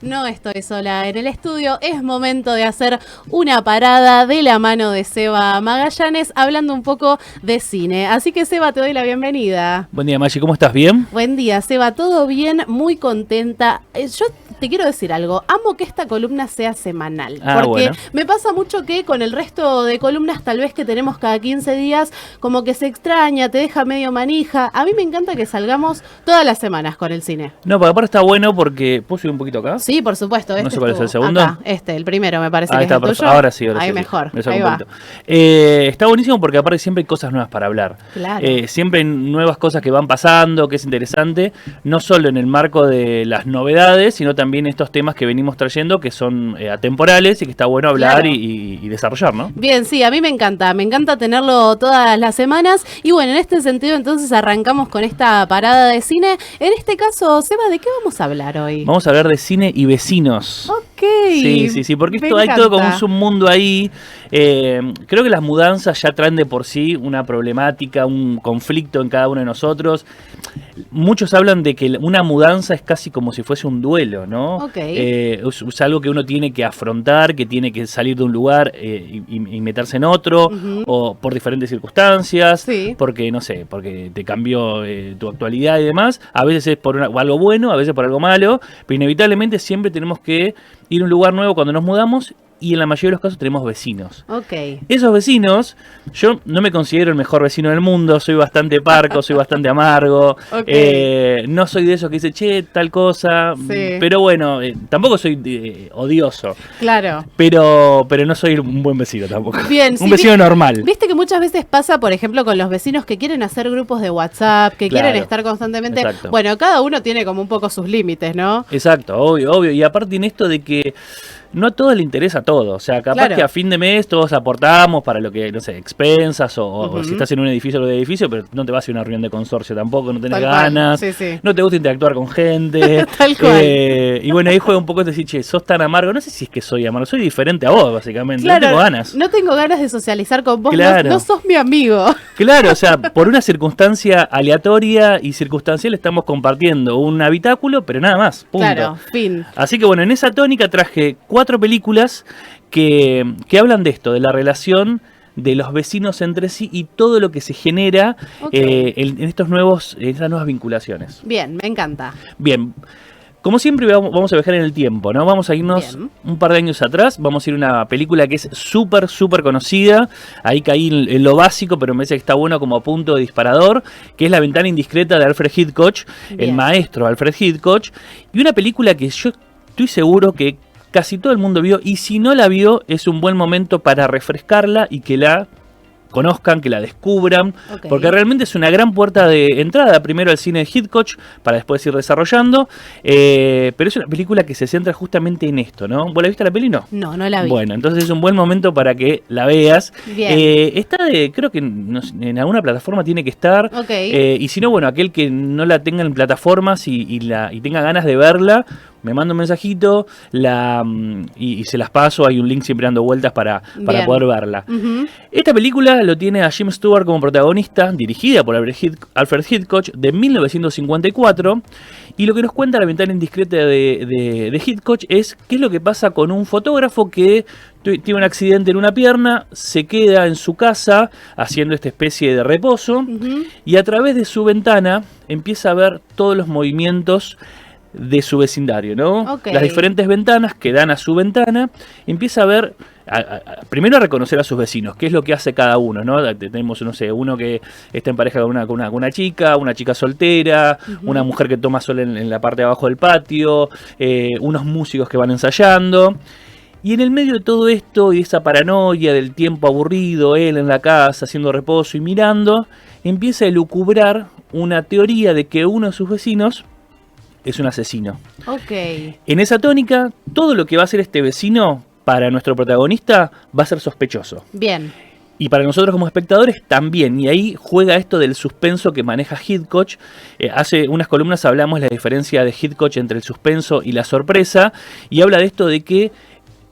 No estoy sola en el estudio, es momento de hacer una parada de la mano de Seba Magallanes hablando un poco de cine. Así que Seba, te doy la bienvenida. Buen día, Maggi, ¿cómo estás? ¿Bien? Buen día, Seba, ¿todo bien? Muy contenta. Yo te quiero decir algo, amo que esta columna sea semanal, porque me pasa mucho que con el resto de columnas tal vez que tenemos cada 15 días, como que se extraña, te deja medio manija. A mí me encanta que salgamos todas las semanas con el cine. No, pero aparte está bueno porque... ¿Puedo subir un poquito acá? Sí, por supuesto. No sé cuál es el segundo. Acá, el primero me parece que está, es el tuyo. Ahora sí. Ahí sí, mejor, sí. ahí va. Está buenísimo porque aparte siempre hay cosas nuevas para hablar. Claro. Siempre hay nuevas cosas que van pasando, que es interesante, no solo en el marco de las novedades, sino también estos temas que venimos trayendo que son atemporales y que está bueno hablar y desarrollar, ¿no? Bien, sí, a mí me encanta tenerlo todas las semanas y bueno, en este sentido entonces arrancamos con esta parada de cine. En este caso, Seba, ¿de qué vamos a hablar hoy? Vamos a hablar de cine y vecinos. Ok. Sí, porque esto hay todo como un mundo ahí. Creo que las mudanzas ya traen de por sí una problemática, un conflicto en cada uno de nosotros. Muchos hablan de que una mudanza es casi como si fuese un duelo, ¿no? Okay. Es algo que uno tiene que afrontar, que tiene que salir de un lugar y meterse en otro, o por diferentes circunstancias, porque, no sé, porque te cambió tu actualidad y demás. A veces es por algo bueno, a veces por algo malo, pero inevitablemente siempre tenemos que ir a un lugar nuevo cuando nos mudamos. Y en la mayoría de los casos tenemos vecinos. Okay. Esos vecinos, yo no me considero el mejor vecino del mundo, soy bastante parco, soy bastante amargo, no soy de esos que dice, che, tal cosa, pero bueno, tampoco soy odioso. Claro. Pero no soy un buen vecino tampoco. Bien, un vecino normal. Viste que muchas veces pasa, por ejemplo, con los vecinos que quieren hacer grupos de WhatsApp, que quieren estar constantemente. Exacto. Bueno, cada uno tiene como un poco sus límites, ¿no? Exacto, obvio. Y aparte en esto de que no a todos les interesa todo, o sea, capaz que a fin de mes todos aportamos para lo que, no sé, expensas o si estás en un edificio, pero no te vas a ir a una reunión de consorcio tampoco, no tenés ganas, no te gusta interactuar con gente. Tal cual. Y bueno, ahí juega un poco de decir, che, sos tan amargo, no sé si es que soy amargo, soy diferente a vos, básicamente, claro, no tengo ganas. No tengo ganas de socializar con vos, claro. no sos mi amigo. Claro, o sea, por una circunstancia aleatoria y circunstancial estamos compartiendo un habitáculo, pero nada más, punto. Claro, fin. Así que bueno, en esa tónica traje 4 películas que hablan de esto, de la relación de los vecinos entre sí y todo lo que se genera en estas nuevas vinculaciones. Bien, me encanta. Bien, como siempre vamos a viajar en el tiempo, ¿no? Vamos a irnos un par de años atrás, vamos a ir a una película que es súper conocida, ahí caí en lo básico, pero me parece que está bueno como punto de disparador, que es La ventana indiscreta de Alfred Hitchcock, el maestro Alfred Hitchcock, y una película que yo estoy seguro que casi todo el mundo vio, y si no la vio, es un buen momento para refrescarla y que la conozcan, que la descubran, porque realmente es una gran puerta de entrada, primero al cine de Hitchcock, para después ir desarrollando, pero es una película que se centra justamente en esto, ¿no? ¿Vos la viste la peli? No la vi. Bueno, entonces es un buen momento para que la veas. Bien. Está creo que en alguna plataforma tiene que estar, y si no, bueno, aquel que no la tenga en plataformas y tenga ganas de verla, me manda un mensajito y se las paso. Hay un link siempre dando vueltas para poder verla. Esta película lo tiene a Jim Stewart como protagonista, dirigida por Alfred Hitchcock, de 1954. Y lo que nos cuenta La ventana indiscreta de Hitchcock es qué es lo que pasa con un fotógrafo que tiene un accidente en una pierna, se queda en su casa haciendo esta especie de reposo, y a través de su ventana empieza a ver todos los movimientos de su vecindario, ¿no? Las diferentes ventanas que dan a su ventana, empieza a ver, primero a reconocer a sus vecinos, qué es lo que hace cada uno, ¿no? Tenemos, no sé, uno que está en pareja con una chica soltera, una mujer que toma sol en la parte de abajo del patio, unos músicos que van ensayando. Y en el medio de todo esto y esa paranoia del tiempo aburrido, él en la casa haciendo reposo y mirando, empieza a elucubrar una teoría de que uno de sus vecinos es un asesino. En esa tónica, todo lo que va a hacer este vecino para nuestro protagonista va a ser sospechoso. Bien. Y para nosotros como espectadores también. Y ahí juega esto del suspenso que maneja Hitchcock. Hace unas columnas hablamos de la diferencia de Hitchcock entre el suspenso y la sorpresa. Y habla de esto de que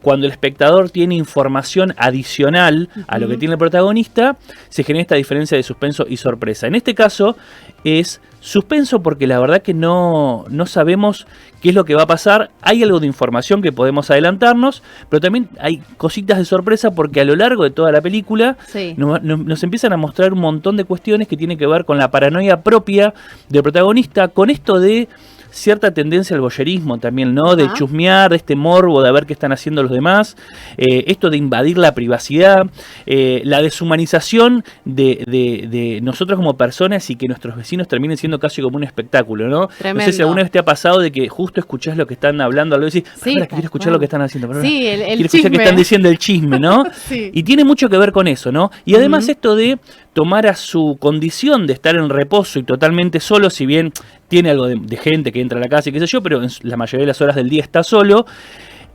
cuando el espectador tiene información adicional a lo que tiene el protagonista, se genera esta diferencia de suspenso y sorpresa. En este caso es suspenso porque la verdad que no sabemos qué es lo que va a pasar. Hay algo de información que podemos adelantarnos, pero también hay cositas de sorpresa porque a lo largo de toda la película nos empiezan a mostrar un montón de cuestiones que tienen que ver con la paranoia propia del protagonista, con esto de cierta tendencia al voyerismo también, ¿no? De chusmear, de este morbo, de ver qué están haciendo los demás, esto de invadir la privacidad, la deshumanización de nosotros como personas y que nuestros vecinos terminen siendo casi como un espectáculo, ¿no? Tremendo. No sé si alguna vez te ha pasado de que justo escuchás lo que están hablando, algo y decís, quiero escuchar lo que están haciendo, el quiero chisme. escuchar que están diciendo el chisme, ¿no? Sí. Y tiene mucho que ver con eso, ¿no? Y además esto de tomar a su condición de estar en reposo y totalmente solo, si bien tiene algo de gente que entra a la casa y qué sé yo, pero en la mayoría de las horas del día está solo,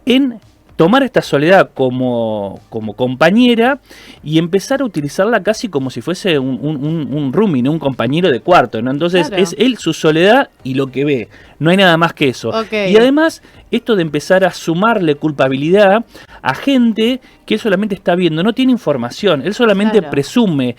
en tomar esta soledad como compañera y empezar a utilizarla casi como si fuese un roomie, ¿no? Un compañero de cuarto, ¿no? Entonces es él, su soledad y lo que ve. No hay nada más que eso. Y además, esto de empezar a sumarle culpabilidad a gente que él solamente está viendo, no tiene información, él solamente presume,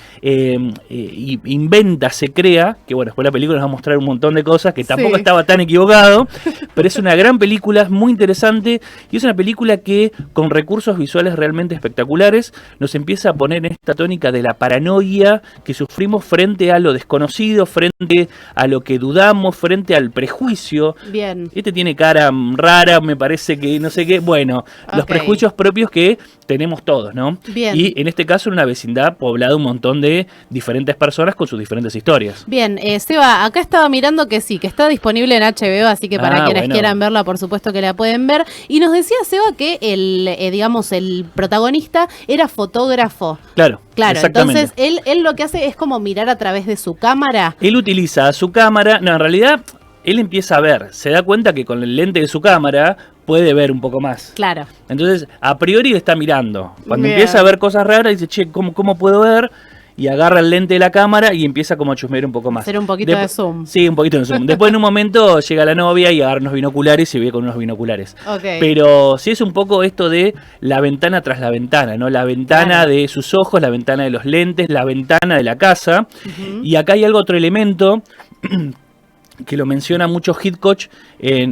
inventa, se crea, que bueno, después la película nos va a mostrar un montón de cosas que tampoco estaba tan equivocado, pero es una gran película, es muy interesante y es una película que con recursos visuales realmente espectaculares nos empieza a poner en esta tónica de la paranoia que sufrimos frente a lo desconocido, frente a lo que dudamos, frente al prejuicio. Bien. Este tiene cara rara, me parece que no sé qué. Bueno, los prejuicios propios que tenemos todos, ¿no? Bien. Y en este caso en una vecindad poblada un montón de diferentes personas con sus diferentes historias. Bien, Seba, acá estaba mirando que sí, que está disponible en HBO, así que para quienes quieran verla, por supuesto que la pueden ver. Y nos decía Seba que el protagonista era fotógrafo. Claro, entonces él lo que hace es como mirar a través de su cámara. Él utiliza su cámara, en realidad él empieza a ver, se da cuenta que con el lente de su cámara puede ver un poco más. Claro. Entonces, a priori le está mirando. Cuando empieza a ver cosas raras, dice, che, ¿cómo puedo ver? Y agarra el lente de la cámara y empieza como a chusmear un poco más. Hacer un poquito de zoom. Sí, un poquito de zoom. Después en un momento llega la novia y agarra unos binoculares y ve con unos binoculares. Pero sí es un poco esto de la ventana tras la ventana, ¿no? La ventana de sus ojos, la ventana de los lentes, la ventana de la casa. Y acá hay otro elemento que lo menciona mucho Hitchcock.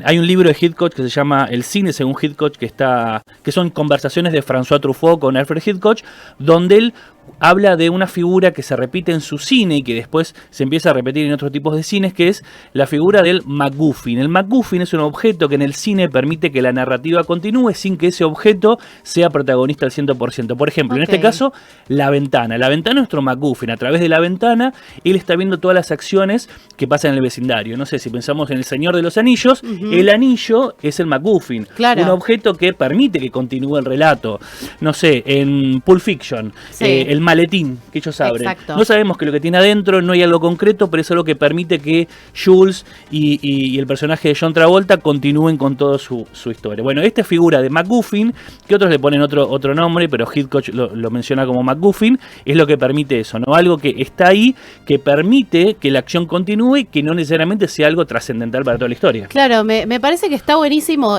Hay un libro de Hitchcock que se llama El cine según Hitchcock, que son conversaciones de François Truffaut con Alfred Hitchcock, donde él habla de una figura que se repite en su cine y que después se empieza a repetir en otros tipos de cines, que es la figura del MacGuffin. El MacGuffin es un objeto que en el cine permite que la narrativa continúe sin que ese objeto sea protagonista al 100%. Por ejemplo, en este caso, la ventana. La ventana es nuestro MacGuffin. A través de la ventana, él está viendo todas las acciones que pasan en el vecindario. No sé, si pensamos en El Señor de los Anillos, el anillo es el MacGuffin. Un objeto que permite que continúe el relato. No sé, en Pulp Fiction, el maletín que ellos abren. No sabemos qué es lo que tiene adentro, no hay algo concreto, pero es algo que permite que Jules y el personaje de John Travolta continúen con toda su historia. Bueno, esta figura de MacGuffin, que otros le ponen otro nombre, pero Hitchcock lo menciona como MacGuffin, es lo que permite eso, ¿no? Algo que está ahí, que permite que la acción continúe y que no necesariamente sea algo trascendental para toda la historia. Claro, me parece que está buenísimo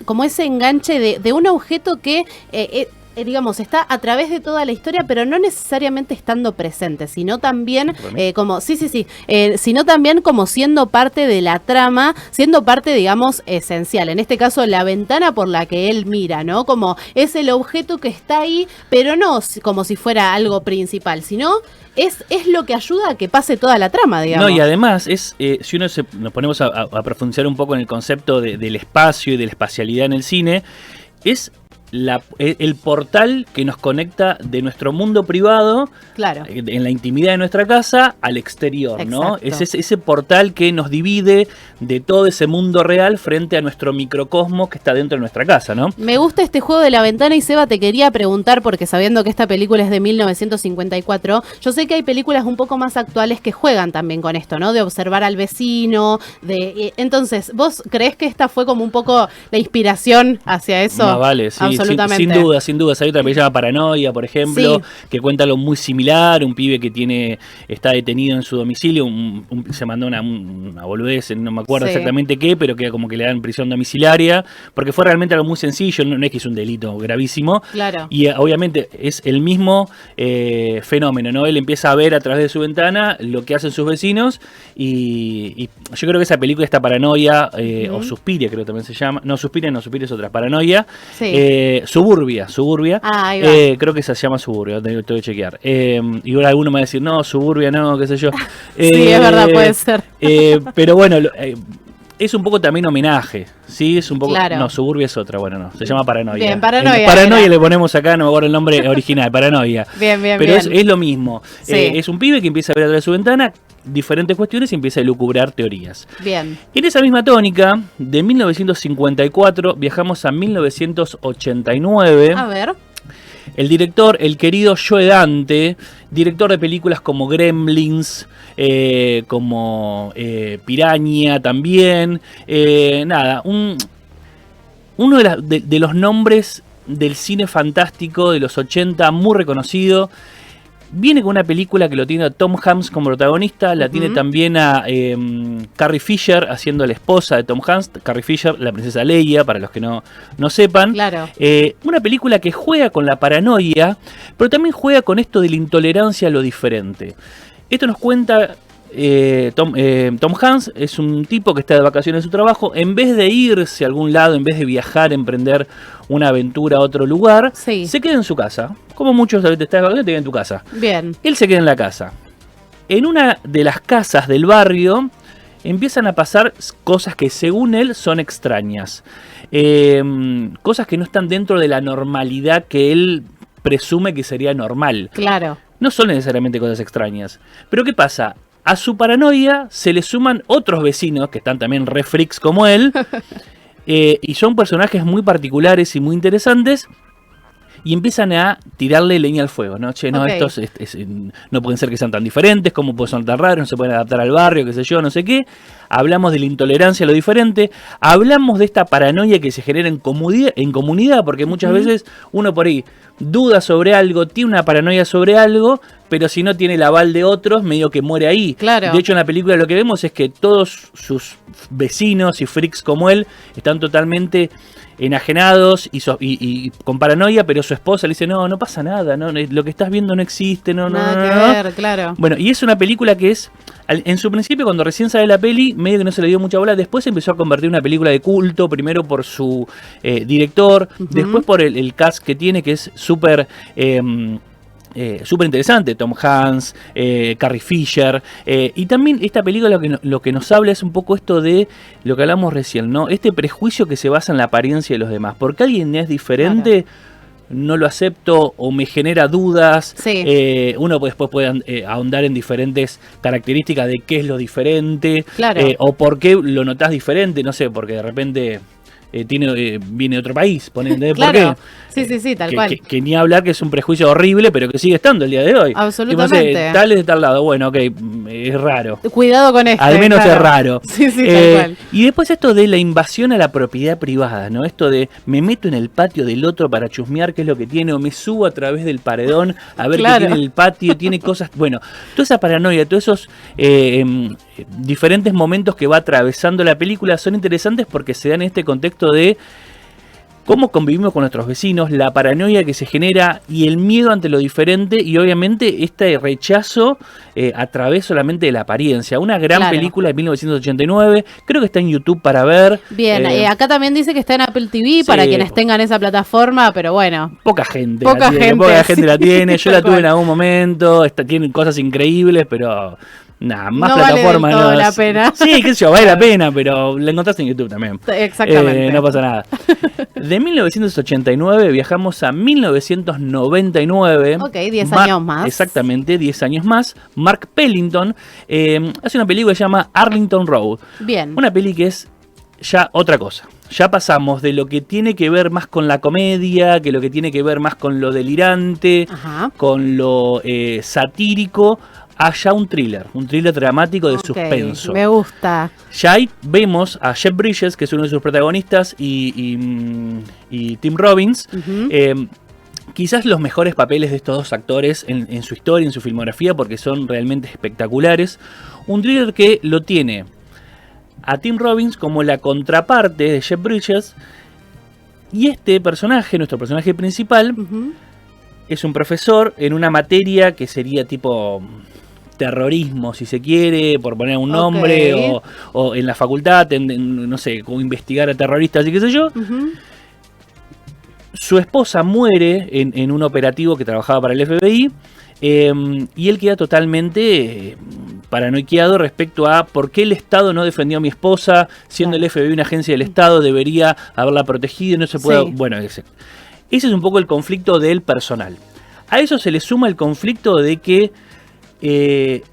como ese enganche de un objeto que digamos, está a través de toda la historia, pero no necesariamente estando presente, sino también sino también como siendo parte de la trama, siendo parte, digamos, esencial. En este caso, la ventana por la que él mira, ¿no? Como es el objeto que está ahí, pero no como si fuera algo principal, sino es lo que ayuda a que pase toda la trama, digamos. No, y además, si nos ponemos a profundizar un poco en el concepto del espacio y de la espacialidad en el cine, es el portal que nos conecta de nuestro mundo privado, en la intimidad de nuestra casa, al exterior, ¿no? Es ese portal que nos divide de todo ese mundo real frente a nuestro microcosmos que está dentro de nuestra casa, ¿no? Me gusta este juego de la ventana y Seba, te quería preguntar, porque sabiendo que esta película es de 1954, yo sé que hay películas un poco más actuales que juegan también con esto, ¿no? De observar al vecino, entonces, ¿vos creés que esta fue como un poco la inspiración hacia eso? No, vale, sí, absolutamente. Sin duda. Hay otra película llamada Paranoia, por ejemplo, que cuenta algo muy similar, un pibe que está detenido en su domicilio, se mandó una boludez, no me acuerdo exactamente qué, pero que como que le dan prisión domiciliaria, porque fue realmente algo muy sencillo, no es que es un delito gravísimo. Claro. Y obviamente es el mismo fenómeno, ¿no? Él empieza a ver a través de su ventana lo que hacen sus vecinos y yo creo que esa película, esta Paranoia, o Suspiria creo que también se llama, no, Suspiria es otra, Paranoia, Suburbia, creo que se llama Suburbia, tengo que chequear. Y ahora alguno me va a decir, no, Suburbia no, qué sé yo. Sí, es verdad, puede ser. Pero bueno, es un poco también homenaje, ¿sí? Es un poco... Claro. No, Suburbia es otra, bueno, no, se llama Paranoia. Bien, Paranoia. Paranoia le ponemos acá, no me acuerdo el nombre original, Paranoia. Bien. Pero es lo mismo. Es un pibe que empieza a ver a través de su ventana diferentes cuestiones y empieza a lucubrar teorías. Bien. En esa misma tónica, de 1954, viajamos a 1989. A ver. El director, el querido Joe Dante, director de películas como Gremlins, como Piraña también. Uno de los nombres del cine fantástico de los 80, muy reconocido. Viene con una película que lo tiene a Tom Hanks como protagonista, la tiene también a Carrie Fisher haciendo la esposa de Tom Hanks, Carrie Fisher, la princesa Leia, para los que no sepan. Claro. Una película que juega con la paranoia, pero también juega con esto de la intolerancia a lo diferente. Esto nos cuenta Tom Hanks, es un tipo que está de vacaciones en su trabajo, en vez de irse a algún lado, en vez de viajar, emprender una aventura a otro lugar, se queda en su casa. Como muchos de estás de vacaciones, te quedas en tu casa. Bien. Él se queda en la casa. En una de las casas del barrio empiezan a pasar cosas que según él son extrañas. Cosas que no están dentro de la normalidad que él presume que sería normal. Claro. No son necesariamente cosas extrañas. Pero ¿qué pasa? A su paranoia se le suman otros vecinos que están también re freaks como él. Y son personajes muy particulares y muy interesantes. Y empiezan a tirarle leña al fuego, ¿no? Che, no, estos no pueden ser que sean tan diferentes, cómo pueden ser tan raros, no se pueden adaptar al barrio, qué sé yo, no sé qué. Hablamos de la intolerancia a lo diferente, hablamos de esta paranoia que se genera en comunidad, porque muchas veces uno por ahí duda sobre algo, tiene una paranoia sobre algo, pero si no tiene el aval de otros, medio que muere ahí. Claro. De hecho, en la película lo que vemos es que todos sus vecinos y freaks como él están totalmente enajenados y con paranoia, pero su esposa le dice, no pasa nada, no, lo que estás viendo no existe, nada que ver, claro. Bueno, y es una película que es, en su principio, cuando recién sale la peli, medio que no se le dio mucha bola, después empezó a convertir en una película de culto, primero por su director, después por el cast que tiene, que es súper interesante, Tom Hanks, Carrie Fisher, y también esta película lo que nos habla es un poco esto de lo que hablamos recién, ¿no? Este prejuicio que se basa en la apariencia de los demás. Porque alguien es diferente, no lo acepto o me genera dudas. Uno después puede ahondar en diferentes características de qué es lo diferente, o por qué lo notás diferente, no sé, porque de repente viene de otro país, ¿entendés? Claro. ¿Por qué? Sí, tal cual. Que ni hablar, que es un prejuicio horrible, pero que sigue estando el día de hoy. Absolutamente. Tipo, tal es de tal lado, bueno, ok, es raro. Cuidado con esto. Al menos es raro. Sí, tal cual. Y después esto de la invasión a la propiedad privada, ¿no? Esto de me meto en el patio del otro para chusmear qué es lo que tiene, o me subo a través del paredón a ver qué tiene el patio, tiene cosas... Bueno, toda esa paranoia, todos esos diferentes momentos que va atravesando la película son interesantes porque se dan en este contexto de cómo convivimos con nuestros vecinos, la paranoia que se genera y el miedo ante lo diferente, y obviamente este rechazo a través solamente de la apariencia. Una gran película de 1989, creo que está en YouTube para ver. Bien, acá también dice que está en Apple TV para quienes tengan esa plataforma, pero bueno. Poca gente la tiene, yo la tuve en algún momento, tiene cosas increíbles, pero... Nada, más no plataformas. Vale toda la pena. Sí, qué sé yo, vale la pena, pero la encontraste en YouTube también. Exactamente. No pasa nada. De 1989 viajamos a 1999. Ok, 10 años más. Exactamente, 10 años más. Mark Pellington hace una película que se llama Arlington Road. Bien. Una peli que es ya otra cosa. Ya pasamos de lo que tiene que ver más con la comedia, que lo que tiene que ver más con lo delirante, con lo satírico, a ya un thriller dramático de suspenso. Me gusta. Ya ahí vemos a Jeff Bridges, que es uno de sus protagonistas, y Tim Robbins, quizás los mejores papeles de estos dos actores en su historia, en su filmografía, porque son realmente espectaculares. Un thriller que lo tiene a Tim Robbins como la contraparte de Jeff Bridges, y este personaje, nuestro personaje principal, es un profesor en una materia que sería tipo terrorismo, si se quiere, por poner un nombre, o en la facultad, no sé, como investigar a terroristas y qué sé yo. Su esposa muere en un operativo que trabajaba para el FBI, y él queda totalmente paranoiqueado respecto a por qué el Estado no defendió a mi esposa, siendo el FBI una agencia del Estado, debería haberla protegido y no se puede... Bueno, ese es un poco el conflicto del personal. A eso se le suma el conflicto de que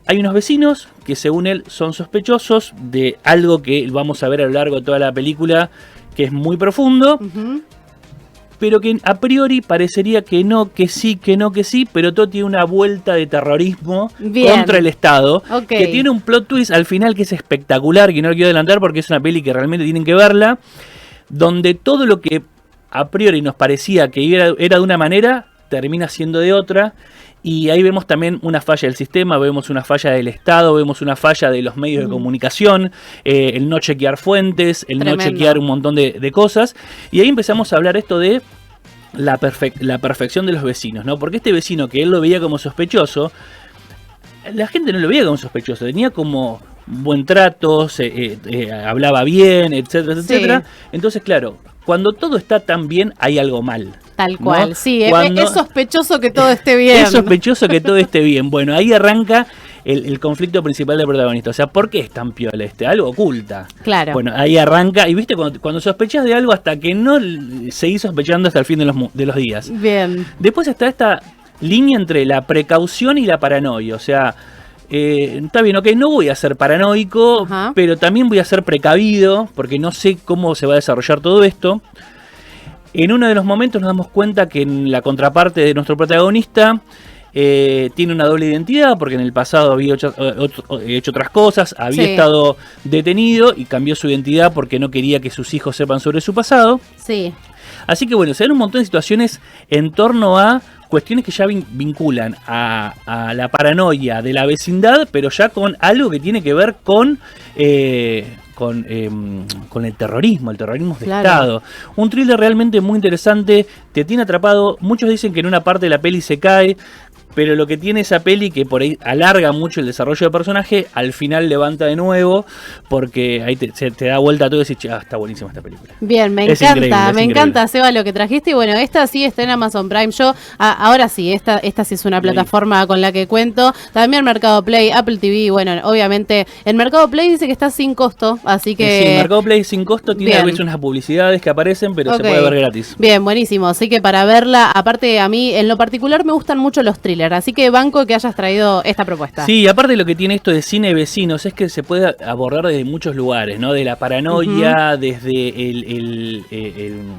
hay unos vecinos que según él son sospechosos de algo que vamos a ver a lo largo de toda la película, que es muy profundo, pero que a priori parecería que no, que sí, que no, que sí, pero todo tiene una vuelta de terrorismo contra el Estado, que tiene un plot twist al final que es espectacular, que no lo quiero adelantar porque es una peli que realmente tienen que verla, donde todo lo que a priori nos parecía que era de una manera, termina siendo de otra. Y ahí vemos también una falla del sistema, vemos una falla del Estado, vemos una falla de los medios de comunicación, el no chequear fuentes, el no chequear un montón de cosas. Y ahí empezamos a hablar esto de la perfección de los vecinos, ¿no? Porque este vecino que él lo veía como sospechoso, la gente no lo veía como sospechoso, tenía como buen trato, hablaba bien, etcétera, etcétera. Entonces, claro, cuando todo está tan bien, hay algo mal. Tal cual, ¿no? Sí, es sospechoso que todo esté bien. Es sospechoso que todo esté bien. Bueno, ahí arranca el conflicto principal del protagonista. O sea, ¿por qué es tan piola este? Algo oculta. Claro. Bueno, ahí arranca. Y viste, cuando sospechas de algo hasta que no seguís sospechando hasta el fin de los días. Bien. Después está esta línea entre la precaución y la paranoia. O sea, está bien, ok, no voy a ser paranoico, pero también voy a ser precavido, porque no sé cómo se va a desarrollar todo esto. En uno de los momentos nos damos cuenta que en la contraparte de nuestro protagonista tiene una doble identidad, porque en el pasado había hecho otras cosas, había estado detenido y cambió su identidad porque no quería que sus hijos sepan sobre su pasado. Sí. Así que bueno, se dan un montón de situaciones en torno a cuestiones que ya vinculan a la paranoia de la vecindad, pero ya con algo que tiene que ver con el terrorismo de Estado. Un thriller realmente muy interesante, te tiene atrapado. Muchos dicen que en una parte de la peli se cae, pero lo que tiene esa peli, que por ahí alarga mucho el desarrollo del personaje, al final levanta de nuevo, porque ahí te da vuelta a todo y decís, está buenísima esta película. Bien, me encanta, Seba, lo que trajiste. Y bueno, esta sí está en Amazon Prime. Yo, ahora sí, esta sí es una plataforma con la que cuento. También Mercado Play, Apple TV, bueno, obviamente, en Mercado Play dice que está sin costo, así que... Sí, Mercado Play sin costo, tiene a veces unas publicidades que aparecen, pero se puede ver gratis. Bien, buenísimo, así que para verla, aparte a mí, en lo particular, me gustan mucho los thrillers. Así que banco que hayas traído esta propuesta. Sí, aparte lo que tiene esto de cine vecinos es que se puede abordar desde muchos lugares, ¿no? De la paranoia, desde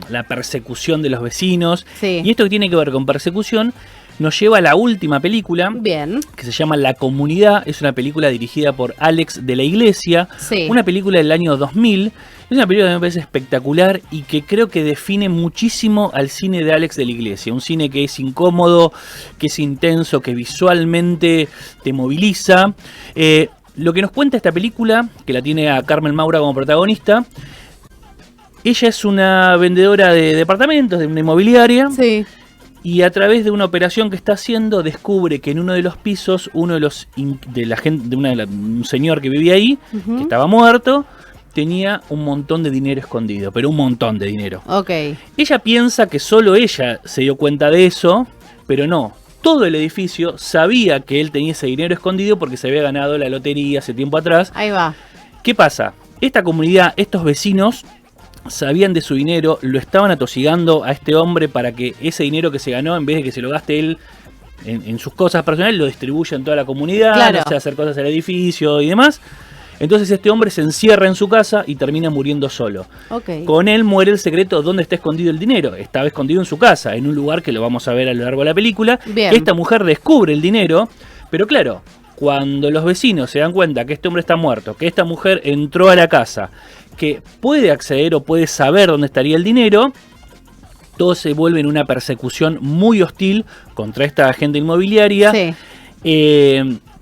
la persecución de los vecinos. Sí. Y esto que tiene que ver con persecución nos lleva a la última película, que se llama La Comunidad. Es una película dirigida por Alex de la Iglesia, una película del año 2000. Es una película que me parece espectacular y que creo que define muchísimo al cine de Alex de la Iglesia. Un cine que es incómodo, que es intenso, que visualmente te moviliza. Lo que nos cuenta esta película, que la tiene a Carmen Maura como protagonista, ella es una vendedora de departamentos, de una inmobiliaria. Sí. Y a través de una operación que está haciendo, descubre que en uno de los pisos, un señor que vivía ahí, que estaba muerto, tenía un montón de dinero escondido, pero un montón de dinero. Ella piensa que solo ella se dio cuenta de eso, pero no. Todo el edificio sabía que él tenía ese dinero escondido porque se había ganado la lotería hace tiempo atrás. Ahí va. ¿Qué pasa? Esta comunidad, estos vecinos, sabían de su dinero, lo estaban atosigando a este hombre para que ese dinero que se ganó, en vez de que se lo gaste él en sus cosas personales, lo distribuya en toda la comunidad, o sea, hacer cosas al edificio y demás. Entonces este hombre se encierra en su casa y termina muriendo solo. Con él muere el secreto de dónde está escondido el dinero. Estaba escondido en su casa, en un lugar que lo vamos a ver a lo largo de la película. Esta mujer descubre el dinero, pero claro, cuando los vecinos se dan cuenta que este hombre está muerto, que esta mujer entró a la casa, que puede acceder o puede saber dónde estaría el dinero, todo se vuelve en una persecución muy hostil contra esta agente inmobiliaria,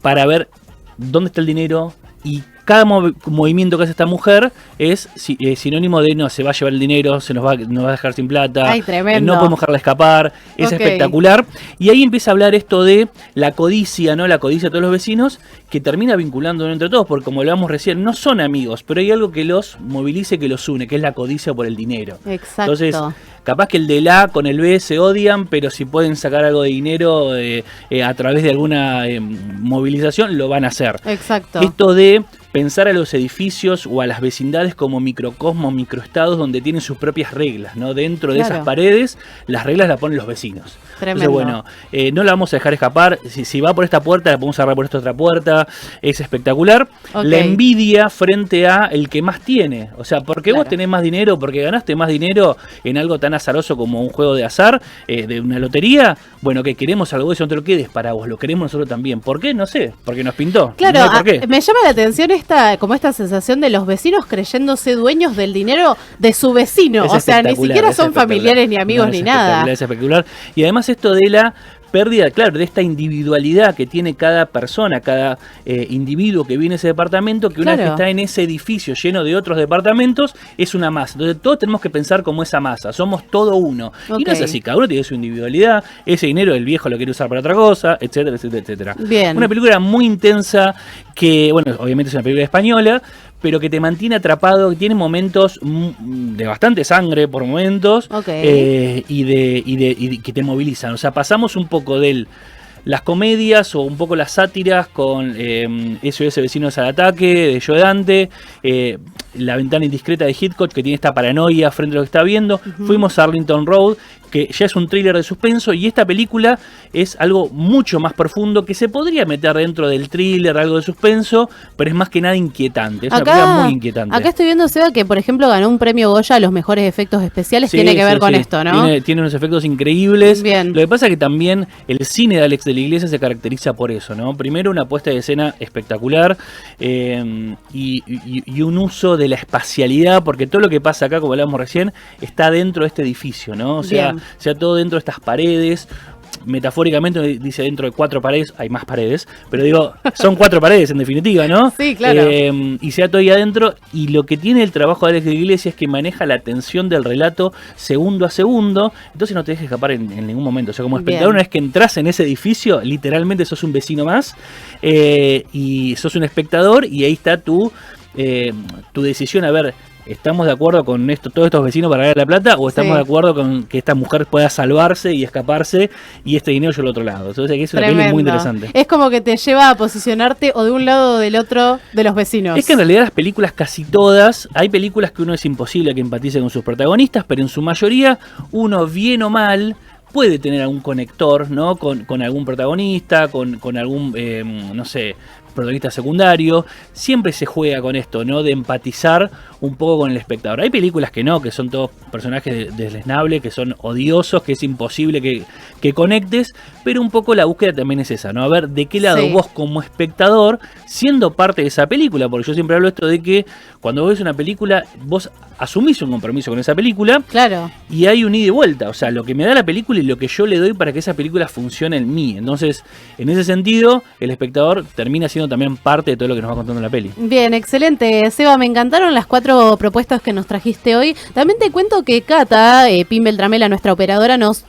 para ver dónde está el dinero, y cada movimiento que hace esta mujer es sinónimo de no, se va a llevar el dinero, nos va a dejar sin plata, Ay, no podemos dejarla escapar, es espectacular. Y ahí empieza a hablar esto de la codicia, ¿no? La codicia de todos los vecinos, que termina vinculando entre todos, porque como hablábamos recién, no son amigos, pero hay algo que los moviliza y que los une, que es la codicia por el dinero. Exacto. Entonces, capaz que el del A con el B se odian, pero si pueden sacar algo de dinero a través de alguna movilización, lo van a hacer. Exacto. Esto de pensar a los edificios o a las vecindades como microcosmos, microestados donde tienen sus propias reglas, ¿no? Dentro de esas paredes, las reglas las ponen los vecinos. Tremendo. Entonces, bueno, no la vamos a dejar escapar. Si va por esta puerta, la podemos cerrar por esta otra puerta. Es espectacular. La envidia frente a el que más tiene. O sea, porque vos tenés más dinero, porque ganaste más dinero en algo tan azaroso como un juego de azar, de una lotería. Bueno, que queremos algo de eso, no te lo quedes para vos, lo queremos nosotros también. ¿Por qué? No sé, porque nos pintó. Claro, no sé por qué. Me llama la atención esta sensación de los vecinos creyéndose dueños del dinero de su vecino. O sea, ni siquiera son familiares ni amigos ni nada. Es espectacular. Y además esto de la pérdida, claro, de esta individualidad que tiene cada persona, cada individuo que vive en ese departamento, que una vez que está en ese edificio lleno de otros departamentos, es una masa. Entonces todos tenemos que pensar como esa masa, somos todo uno. Y no es así, cada uno tiene su individualidad, ese dinero el viejo lo quiere usar para otra cosa, etcétera, etcétera, etcétera. Bien. Una película muy intensa que, bueno, obviamente es una película española, pero que te mantiene atrapado, que tiene momentos de bastante sangre por momentos, y que te movilizan. O sea, pasamos un poco de las comedias o un poco las sátiras con SOS Vecinos al Ataque de Joe Dante, La Ventana Indiscreta de Hitchcock, que tiene esta paranoia frente a lo que está viendo. Fuimos a Arlington Road, que ya es un thriller de suspenso, y esta película es algo mucho más profundo, que se podría meter dentro del thriller, algo de suspenso, pero es más que nada inquietante. Es una película muy inquietante. Acá estoy viendo, Seba, que por ejemplo ganó un premio Goya a los mejores efectos especiales. Tiene que ver con esto, ¿no? Tiene unos efectos increíbles. Bien. Lo que pasa es que también el cine de Alex de la Iglesia se caracteriza por eso, ¿no? Primero, una puesta de escena espectacular, y un uso de la espacialidad, porque todo lo que pasa acá, como hablábamos recién, está dentro de este edificio, ¿no? O sea, todo dentro de estas paredes. Metafóricamente dice dentro de 4 paredes, hay más paredes, pero digo, son 4 paredes en definitiva, ¿no? Sí, claro. Y sea todo ahí adentro, y lo que tiene el trabajo de Alex de la Iglesia es que maneja la tensión del relato segundo a segundo, entonces no te dejes escapar en ningún momento. O sea, como espectador, una vez que entras en ese edificio, literalmente sos un vecino más, y sos un espectador, y ahí está tu decisión. A ver, ¿estamos de acuerdo con todos estos vecinos para ganar la plata? ¿O estamos de acuerdo con que esta mujer pueda salvarse y escaparse y este dinero yo al otro lado? Entonces aquí es una película muy interesante. Es como que te lleva a posicionarte o de un lado o del otro de los vecinos. Es que en realidad las películas, casi todas, hay películas que uno es imposible que empatice con sus protagonistas, pero en su mayoría uno, bien o mal, puede tener algún conector, ¿no? Con algún protagonista, con algún, no sé, protagonista secundario. Siempre se juega con esto, ¿no? De empatizar un poco con el espectador. Hay películas que no, que son todos personajes desleznables, que son odiosos, que es imposible que conectes, pero un poco la búsqueda también es esa, ¿no? A ver de qué lado vos como espectador, siendo parte de esa película, porque yo siempre hablo esto de que cuando vos ves una película, vos asumís un compromiso con esa película, y hay un ida y vuelta, o sea, lo que me da la película y lo que yo le doy para que esa película funcione en mí. Entonces, en ese sentido, el espectador termina siendo también parte de todo lo que nos va contando la peli. Bien, excelente. Seba, me encantaron las 4 propuestas que nos trajiste hoy. También te cuento que Cata, Pim Beltramela, nuestra operadora, nos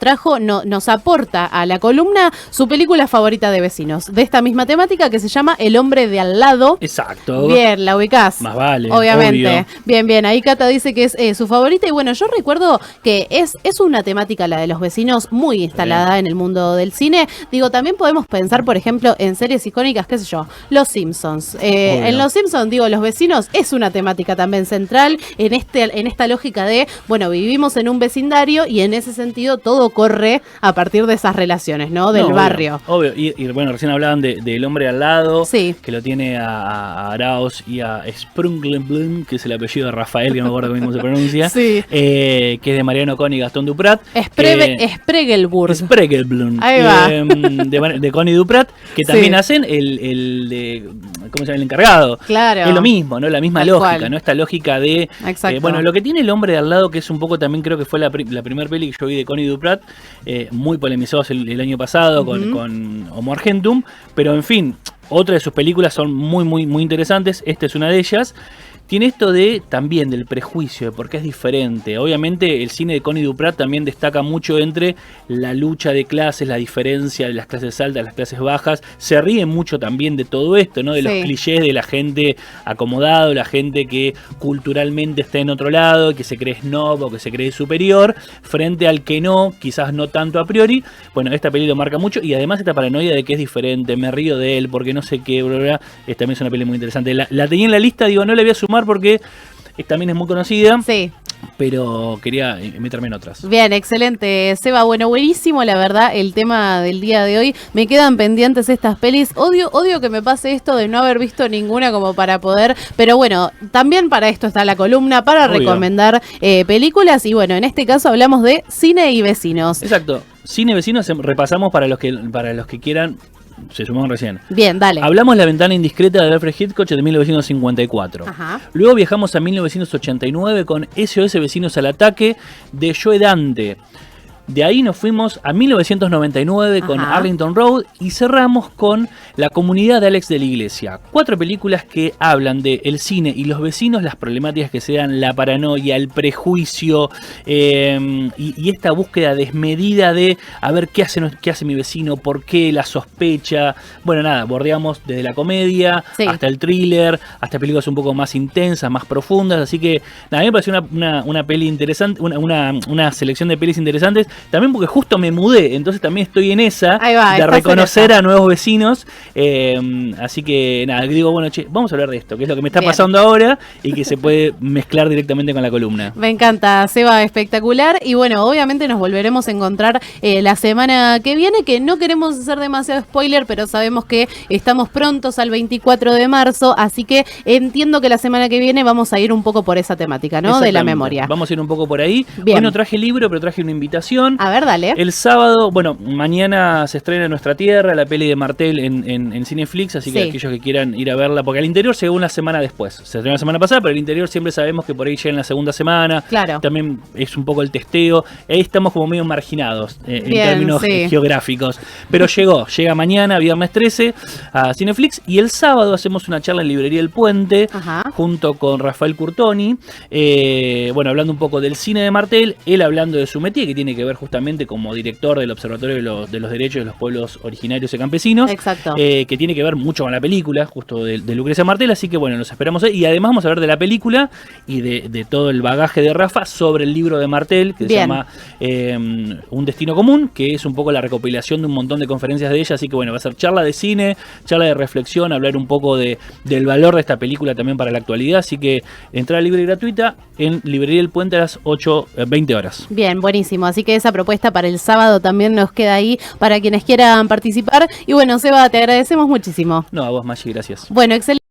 aporta a la columna su película favorita de vecinos, de esta misma temática, que se llama El hombre de al lado. Exacto. Bien, la ubicás. Más vale, obviamente. Obvio. Bien, ahí Cata dice que es su favorita, y bueno, yo recuerdo que es una temática, la de los vecinos, muy instalada en el mundo del cine. Digo, también podemos pensar, por ejemplo, en series icónicas, qué sé yo, Los Simpsons. En Los Simpsons, digo, los vecinos es una temática también central en esta lógica de, bueno, vivimos en un vecindario y en ese sentido todo corre a partir de esas relaciones, ¿no? Del barrio. Obvio. Y bueno, recién hablaban del hombre al lado, sí, que lo tiene a Arauz y a Sprunglenblum, que es el apellido de Rafael, que no me acuerdo cómo se pronuncia, sí, que es de Mariano Con y Gastón Duprat. Spregelburg. Ahí va. De Connie Duprat, que también hacen el de, ¿cómo se llama? El encargado. Claro. Es lo mismo, ¿no? La misma Tal lógica, cual. ¿no? Esta lógica de... bueno, lo que tiene el hombre de al lado, que es un poco también, creo que fue la primera peli que yo vi de Connie Duprat, muy polemizados el año pasado con Homo Argentum, pero en fin, otras de sus películas son muy interesantes, esta es una de ellas. Tiene esto también del prejuicio, de por qué es diferente. Obviamente el cine de Connie Duprat también destaca mucho entre la lucha de clases, la diferencia de las clases altas, las clases bajas. Se ríe mucho también de todo esto, ¿no? De los clichés de la gente acomodado, la gente que culturalmente está en otro lado, que se cree snob o que se cree superior, frente al que no, quizás no tanto a priori. Bueno, esta peli lo marca mucho y además esta paranoia de que es diferente, me río de él porque no sé qué, bla, bla. También es una peli muy interesante. La tenía en la lista, digo, no la voy a sumar porque también es muy conocida. Sí. Pero quería meterme en otras. Bien, excelente, Seba. Bueno, buenísimo, la verdad, el tema del día de hoy. Me quedan pendientes estas pelis. Odio que me pase esto de no haber visto ninguna como para poder. Pero bueno, también para esto está la columna, para recomendar películas. Y bueno, en este caso hablamos de cine y vecinos. Exacto. Cine y vecinos repasamos para los que quieran. Se sumaron recién. Bien, dale. Hablamos de La ventana indiscreta de Alfred Hitchcock de 1954. Ajá. Luego viajamos a 1989 con SOS Vecinos al Ataque de Joe Dante. De ahí nos fuimos a 1999 con Arlington Road y cerramos con La comunidad de Alex de la Iglesia. 4 películas que hablan de el cine y los vecinos, las problemáticas que se dan, la paranoia, el prejuicio y esta búsqueda desmedida de a ver qué hace mi vecino, por qué la sospecha. Bueno, nada, bordeamos desde la comedia hasta el thriller, hasta películas un poco más intensas, más profundas. Así que nada, a mí me pareció una peli interesante, una selección de pelis interesantes. También porque justo me mudé, entonces también estoy en esa de reconocer a nuevos vecinos. Así que nada, digo, bueno, vamos a hablar de esto, que es lo que me está pasando ahora y que se puede mezclar directamente con la columna. Me encanta, Seba, espectacular. Y bueno, obviamente nos volveremos a encontrar la semana que viene, que no queremos hacer demasiado spoiler, pero sabemos que estamos prontos al 24 de marzo, así que entiendo que la semana que viene vamos a ir un poco por esa temática, ¿no? De la memoria. Vamos a ir un poco por ahí. Bien. Hoy no traje libro, pero traje una invitación. A ver, dale. El sábado, bueno, mañana se estrena en Nuestra Tierra la peli de Martel en Cineflix, así que aquellos que quieran ir a verla, porque al interior llegó una semana después. Se estrenó la semana pasada, pero el interior siempre sabemos que por ahí llega en la segunda semana. Claro. También es un poco el testeo. Ahí estamos como medio marginados en términos geográficos. Pero llega mañana, viernes 13, a Cineflix. Y el sábado hacemos una charla en Librería El Puente, junto con Rafael Curtoni. Bueno, hablando un poco del cine de Martel, él hablando de su métier, que tiene que ver justamente como director del Observatorio de los Derechos de los Pueblos Originarios y Campesinos. Exacto. Que tiene que ver mucho con la película, justo de Lucrecia Martel, así que bueno, nos esperamos ahí. Y además vamos a hablar de la película y de todo el bagaje de Rafa sobre el libro de Martel, que se llama Un Destino Común, que es un poco la recopilación de un montón de conferencias de ella, así que bueno, va a ser charla de cine, charla de reflexión, hablar un poco del valor de esta película también para la actualidad, así que entrada libre y gratuita en Librería El Puente a las 20 horas. Bien, buenísimo, así que esa propuesta para el sábado también nos queda ahí para quienes quieran participar. Y bueno, Seba, te agradecemos muchísimo. No, a vos, Maggi, gracias. Bueno, excelente.